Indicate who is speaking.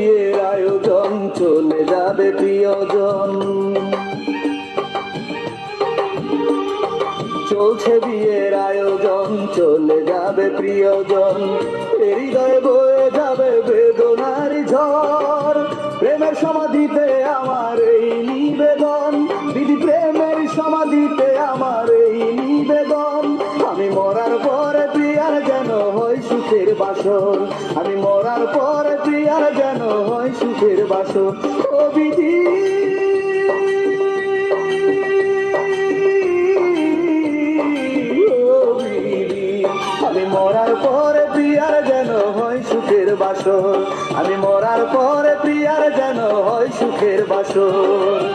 Speaker 1: বিয়ের আয়োজন, চলে যাবে প্রিয়জন। চলছে বিয়ের আয়োজন, চলে যাবে প্রিয়জন। হৃদয়ে বয়ে যাবে বেদনার ঝড়। প্রেমের সমাধিতে আমার এই নিবেদন, দিদি প্রেমের সমাধিতে আমার এই নিবেদন। আমি মরার পরে প্রিয়ার যেন হয় সুখের বাসর, আমি মরার পরে প্রিয়ার যেন হয় সুখের বাসর। ও বিধি আমি মরার পরে প্রিয়ার যেন হয় সুখের বাসর, আমি মরার পরে প্রিয়ার যেন হয় সুখের বাসর।